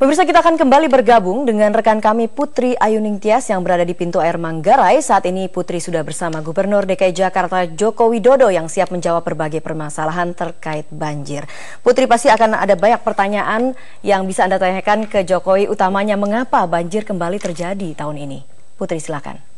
Pemirsa, kita akan kembali bergabung dengan rekan kami Putri Ayuning Tias yang berada di pintu air Manggarai. Saat ini Putri sudah bersama Gubernur DKI Jakarta Joko Widodo yang siap menjawab berbagai permasalahan terkait banjir. Putri, pasti akan ada banyak pertanyaan yang bisa Anda tanyakan ke Jokowi, utamanya mengapa banjir kembali terjadi tahun ini. Putri, silakan.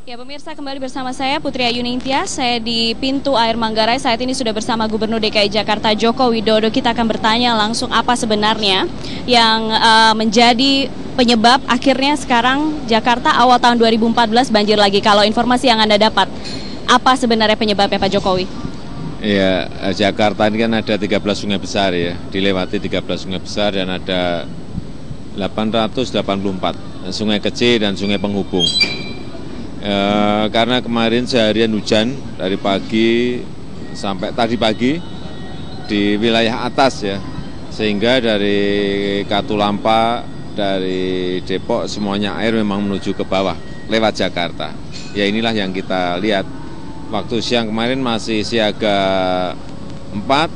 Ya, pemirsa, kembali bersama saya Putri Ayuning Tias. Saya di pintu air Manggarai. Saat ini sudah bersama Gubernur DKI Jakarta Joko Widodo. Kita akan bertanya langsung apa sebenarnya yang menjadi penyebab akhirnya sekarang Jakarta awal tahun 2014 banjir lagi. Kalau informasi yang Anda dapat, apa sebenarnya penyebabnya Pak Jokowi? Ya, Jakarta ini kan ada 13 sungai besar ya, dilewati 13 sungai besar dan ada 884 sungai kecil dan sungai penghubung. Karena kemarin seharian hujan dari pagi sampai tadi pagi di wilayah atas ya, sehingga dari Katulampa, dari Depok semuanya air memang menuju ke bawah lewat Jakarta. Ya inilah yang kita lihat. Waktu siang kemarin masih siaga 4,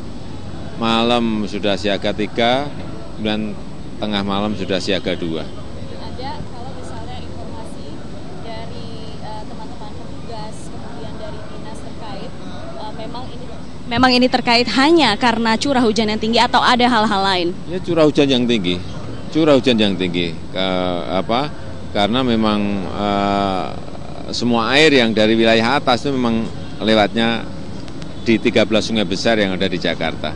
malam sudah siaga 3, kemudian tengah malam sudah siaga 2. Memang ini terkait hanya karena curah hujan yang tinggi atau ada hal-hal lain? Ya curah hujan yang tinggi, karena memang semua air yang dari wilayah atas itu memang lewatnya di 13 sungai besar yang ada di Jakarta.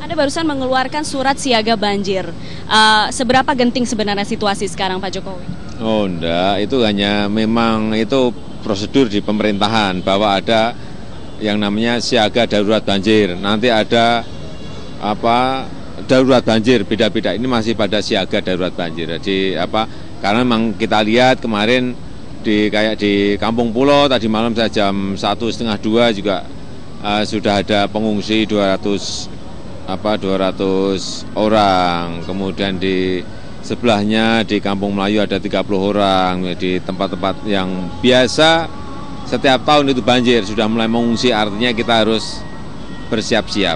Anda barusan mengeluarkan surat siaga banjir. Seberapa genting sebenarnya situasi sekarang, Pak Jokowi? Oh enggak, itu hanya memang itu prosedur di pemerintahan bahwa ada yang namanya siaga darurat banjir. Nanti ada darurat banjir beda-beda. Ini masih pada siaga darurat banjir. Jadi karena memang kita lihat kemarin kayak di Kampung Pulo tadi malam saya jam 1:30 juga sudah ada pengungsi 200 orang. Kemudian di sebelahnya di Kampung Melayu ada 30 orang. Di tempat-tempat yang biasa setiap tahun itu banjir, sudah mulai mengungsi, artinya kita harus bersiap-siap.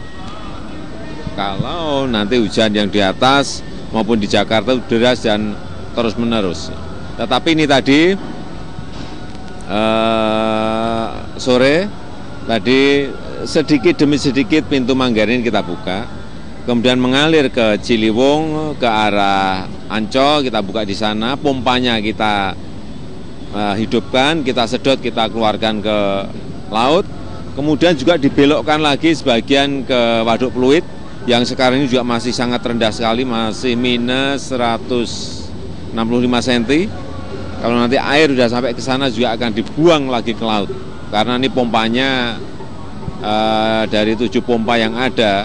Kalau nanti hujan yang di atas maupun di Jakarta deras dan terus-menerus. Tetapi ini tadi sore, tadi sedikit demi sedikit pintu Manggarai kita buka, kemudian mengalir ke Ciliwung, ke arah Ancol, kita buka di sana, pompanya kita hidupkan, kita sedot, kita keluarkan ke laut, kemudian juga dibelokkan lagi sebagian ke Waduk Pluit yang sekarang ini juga masih sangat rendah sekali, masih minus 165 cm. Kalau nanti air sudah sampai ke sana juga akan dibuang lagi ke laut, karena ini pompanya dari 7 pompa yang ada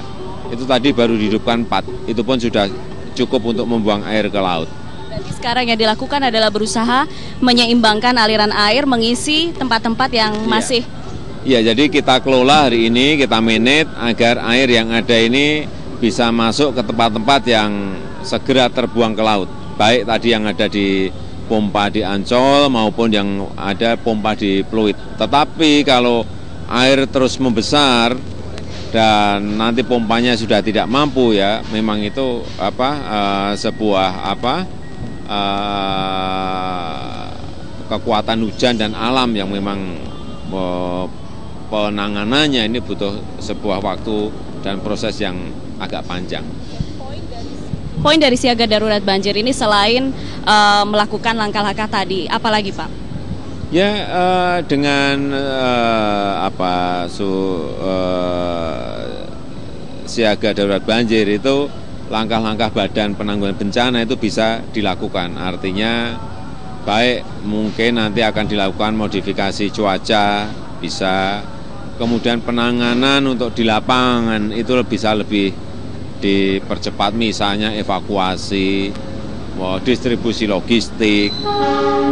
itu tadi baru dihidupkan 4, itu pun sudah cukup untuk membuang air ke laut. Sekarang yang dilakukan adalah berusaha menyeimbangkan aliran air, mengisi tempat-tempat yang masih. Iya, jadi kita kelola hari ini, kita manage agar air yang ada ini bisa masuk ke tempat-tempat yang segera terbuang ke laut. Baik tadi yang ada di pompa di Ancol maupun yang ada pompa di Pluit. Tetapi kalau air terus membesar dan nanti pompanya sudah tidak mampu ya, memang itu sebuah kekuatan hujan dan alam yang memang penanganannya ini butuh sebuah waktu dan proses yang agak panjang. Poin dari siaga darurat banjir ini selain melakukan langkah-langkah tadi, apalagi Pak? Ya dengan siaga darurat banjir itu langkah-langkah Badan Penanggulangan Bencana itu bisa dilakukan. Artinya baik mungkin nanti akan dilakukan modifikasi cuaca, bisa. Kemudian penanganan untuk di lapangan itu bisa lebih dipercepat, misalnya evakuasi, distribusi logistik,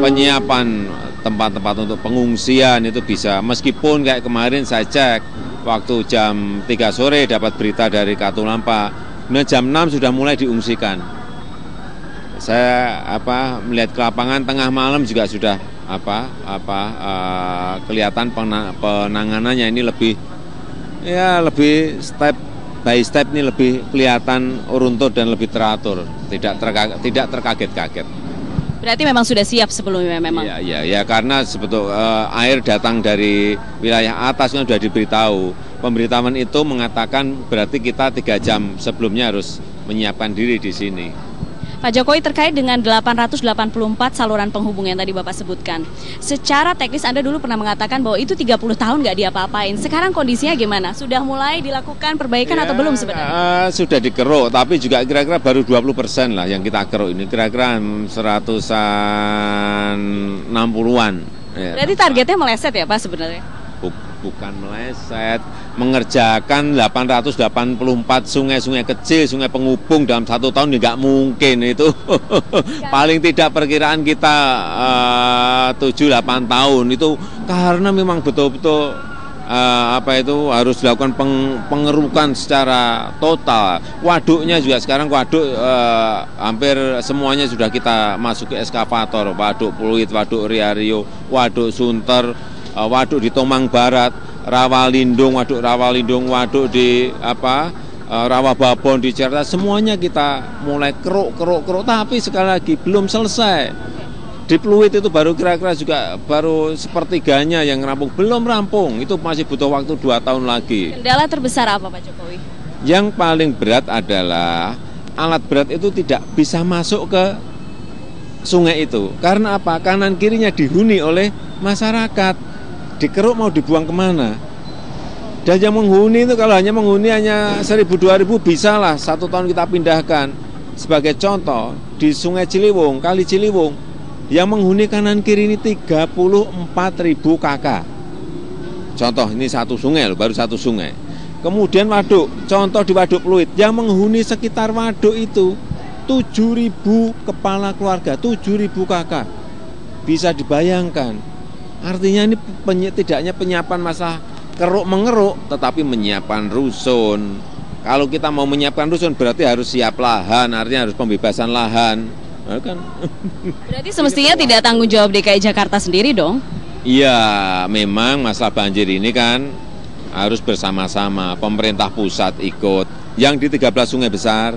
penyiapan tempat-tempat untuk pengungsian itu bisa. Meskipun kayak kemarin saya cek, waktu jam 3 sore dapat berita dari Katulampa, jam 6 sudah mulai diungsikan. Saya melihat ke lapangan tengah malam juga sudah kelihatan penanganannya ini lebih step by step ini lebih kelihatan runtut dan lebih teratur, tidak terkaget-kaget. Berarti memang sudah siap sebelumnya memang? Ya, karena sebetulnya air datang dari wilayah atasnya sudah diberitahu. Pemberitahuan itu mengatakan berarti kita 3 jam sebelumnya harus menyiapkan diri di sini. Pak Jokowi, terkait dengan 884 saluran penghubung yang tadi Bapak sebutkan, secara teknis Anda dulu pernah mengatakan bahwa itu 30 tahun nggak diapa-apain. Sekarang kondisinya gimana? Sudah mulai dilakukan perbaikan atau belum sebenarnya? Sudah dikeruk, tapi juga kira-kira baru 20% lah yang kita keruk ini. Kira-kira 160-an. Berarti targetnya meleset ya Pak sebenarnya? Bukan meleset, mengerjakan 884 sungai-sungai kecil, sungai penghubung dalam 1 tahun nggak mungkin itu. Paling tidak perkiraan kita 7-8 tahun itu, karena memang betul-betul harus dilakukan pengerukan secara total. Waduknya juga sekarang hampir semuanya sudah kita masuk ke eskavator, waduk Pluit, waduk Riario, waduk Sunter, waduk di Tomang Barat, Rawalindung, waduk di Rawababon di Jakarta, semuanya kita mulai keruk, tapi sekali lagi belum selesai. Di Pluit itu baru kira-kira juga baru sepertiganya yang rampung, belum rampung, itu masih butuh waktu 2 tahun lagi. Kendala terbesar apa Pak Jokowi? Yang paling berat adalah alat berat itu tidak bisa masuk ke sungai itu. Karena apa? Kanan kirinya dihuni oleh masyarakat. Dikeruk mau dibuang kemana? Dan yang menghuni itu kalau hanya menghuni hanya 1.000-2.000 bisa lah 1 tahun kita pindahkan. Sebagai contoh di Sungai Ciliwung, Kali Ciliwung, yang menghuni kanan kiri ini 34.000 kakak. Contoh ini 1 sungai loh, baru 1 sungai. Kemudian waduk, contoh di Waduk Pluit, yang menghuni sekitar waduk itu 7.000 kepala keluarga, 7.000 kakak. Bisa dibayangkan. Artinya ini tidaknya penyiapan masalah keruk-mengeruk, tetapi menyiapkan rusun. Kalau kita mau menyiapkan rusun berarti harus siap lahan, artinya harus pembebasan lahan. Kan? Berarti semestinya tidak tanggung jawab DKI Jakarta sendiri dong? Iya, memang masalah banjir ini kan harus bersama-sama. Pemerintah pusat ikut, yang di 13 sungai besar.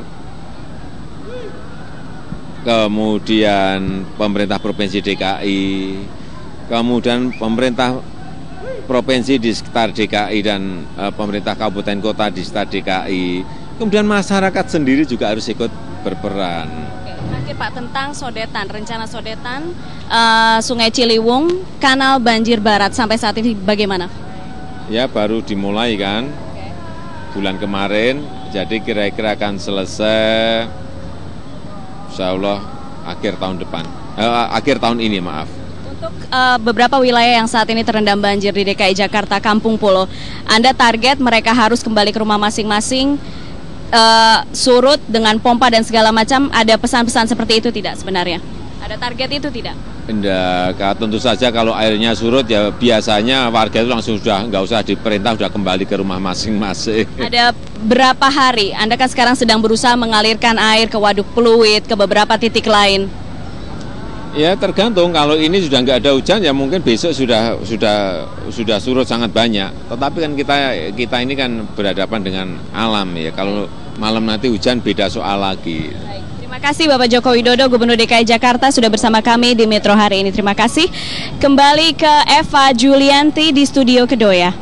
Kemudian pemerintah Provinsi DKI, kemudian pemerintah provinsi di sekitar DKI dan pemerintah kabupaten kota di sekitar DKI. Kemudian masyarakat sendiri juga harus ikut berperan. Terakhir Pak, tentang sodetan, rencana sodetan Sungai Ciliwung, Kanal Banjir Barat sampai saat ini bagaimana? Ya baru dimulai kan, bulan kemarin, jadi kira-kira akan selesai insya Allah akhir tahun ini maaf. Untuk beberapa wilayah yang saat ini terendam banjir di DKI Jakarta, Kampung Pulo, Anda target mereka harus kembali ke rumah masing-masing, surut dengan pompa dan segala macam. Ada pesan-pesan seperti itu tidak sebenarnya? Ada target itu tidak? Enggak, tentu saja kalau airnya surut ya biasanya warga itu langsung sudah nggak usah diperintah, sudah kembali ke rumah masing-masing. Ada berapa hari? Anda kan sekarang sedang berusaha mengalirkan air ke Waduk Pluit, ke beberapa titik lain. Ya tergantung, kalau ini sudah nggak ada hujan ya mungkin besok sudah surut sangat banyak. Tetapi kan kita ini kan berhadapan dengan alam ya. Kalau malam nanti hujan beda soal lagi. Baik, terima kasih Bapak Joko Widodo, Gubernur DKI Jakarta sudah bersama kami di Metro hari ini. Terima kasih. Kembali ke Eva Julianti di Studio Kedoya.